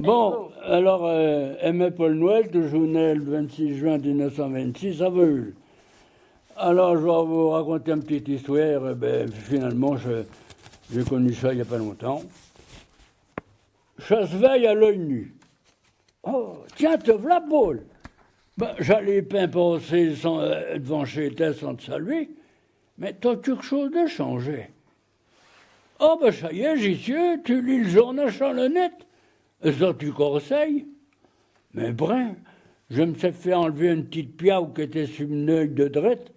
Bon, alors, Aimé Paul Noël, toujours né le 26 juin 1926 à Veul. Alors, je vais vous raconter une petite histoire. Finalement, j'ai connu ça il n'y a pas longtemps. Chasse-veille à l'œil nu. Oh, tiens, te voilà, Paul. J'allais pas passer devant chez toi sans te saluer, mais t'as quelque chose de changé. Oh, ça y est, j'y suis, tu lis le journal sur le net. Ça, tu conseilles. Mais brin, je me suis fait enlever une petite piaille qui était sur une œil de drette.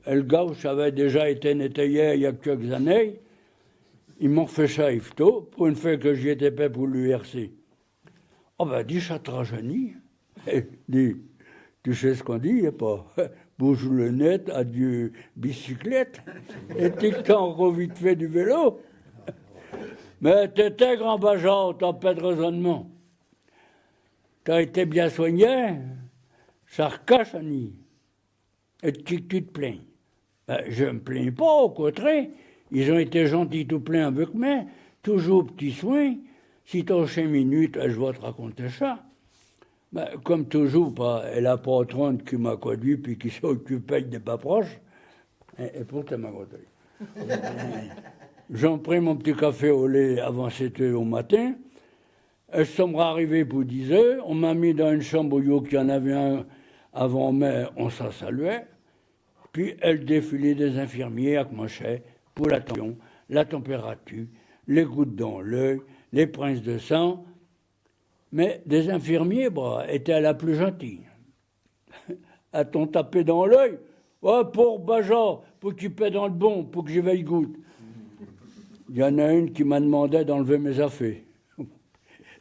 Et le gauche avait déjà été nettoyé il y a quelques années. Ils m'ont fait ça ifto, pour une fois que j'y étais pas pour l'URC. Oh dis, ça te rajeunit. Dis, tu sais ce qu'on dit, a pas bouge le net, adieu bicyclette. Et tu t'as encore vite fait du vélo. Mais t'étais grand Bajan, t'as pas de raisonnement. T'as été bien soigné, ça recache, Annie. Et tu te plains. Je me plains pas, au contraire. Ils ont été gentils tout plein avec moi, toujours petits soins. Si t'as 5 minutes, je vais te raconter ça. Comme toujours, et la patronne qui m'a conduit puis qui s'occupait des pas proches, et pourtant m'a conduit. J'en pris mon petit café au lait avant 7 heures au matin. Elles sont arrivées pour 10 heures. On m'a mis dans une chambre où il y en avait un avant, mais on s'en saluait. Puis elle défilait des infirmiers avec mon chef pour la tension, la température, les gouttes dans l'œil, les princes de sang. Mais des infirmiers, étaient la plus gentille. A-t-on tapé dans l'œil? Oh, pour Bajan, pour qu'il paie dans le bon, pour que j'y veille goutte. Il y en a une qui m'a demandé d'enlever mes affaires.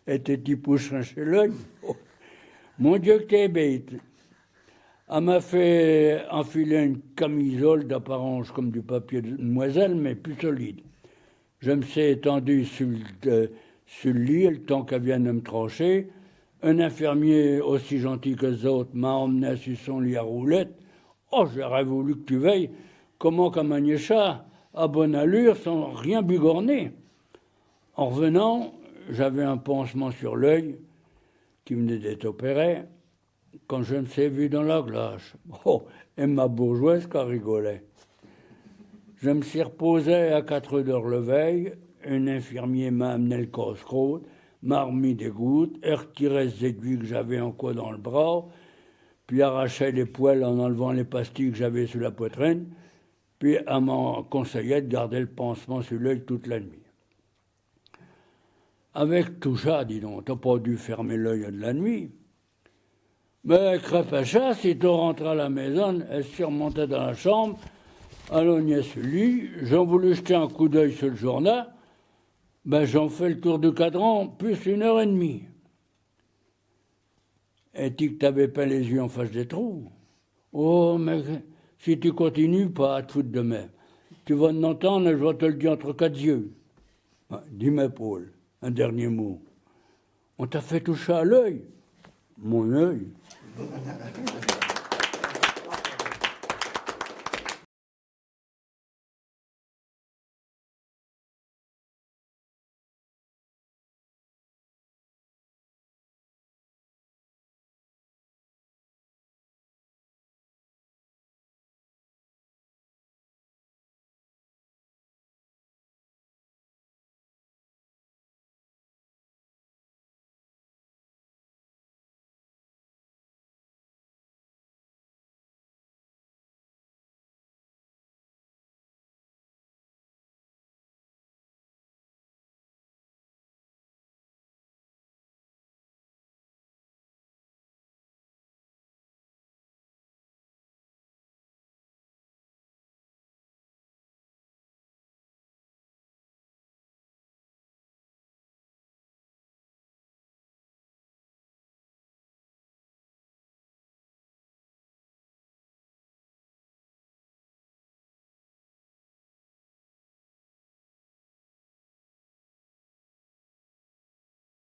Était-il poussé chez l'œil? Oh. Mon Dieu, que t'es bête. Elle m'a fait enfiler une camisole d'apparence comme du papier de demoiselle, mais plus solide. Je me suis étendu sur le lit, le temps qu'elle vienne de me trancher. Un infirmier aussi gentil que les autres m'a emmené sur son lit à roulette. Oh, j'aurais voulu que tu veilles comment qu'à manier ça, à bonne allure, sans rien bigorner. En revenant, j'avais un pansement sur l'œil qui venait d'être opéré. Quand je me suis vu dans la glace, et ma bourgeoise qui rigolait. Je me suis reposé à 4 heures le veille. Un infirmier m'a amené le casse-croûte, m'a remis des gouttes, et retiré les aiguilles que j'avais encore dans le bras, puis arraché les poils en enlevant les pastilles que j'avais sur la poitrine, puis elle m'a conseillé de garder le pansement sur l'œil toute la nuit. Avec tout ça, dis donc, t'as pas dû fermer l'œil de la nuit. Mais Crépachat, si tu rentrais à la maison, elle se remontait dans la chambre, elle ognait sur le lit, j'en voulais jeter un coup d'œil sur le journal, j'en fais le tour du cadran, plus 1h30. Et tu que t'avais pas les yeux en face des trous. Oh, mais si tu continues pas à te foutre de mer, tu vas m'entendre et je vais te le dire entre 4 yeux. Dis-moi, Paul, un dernier mot. On t'a fait toucher à l'œil? Mon œil.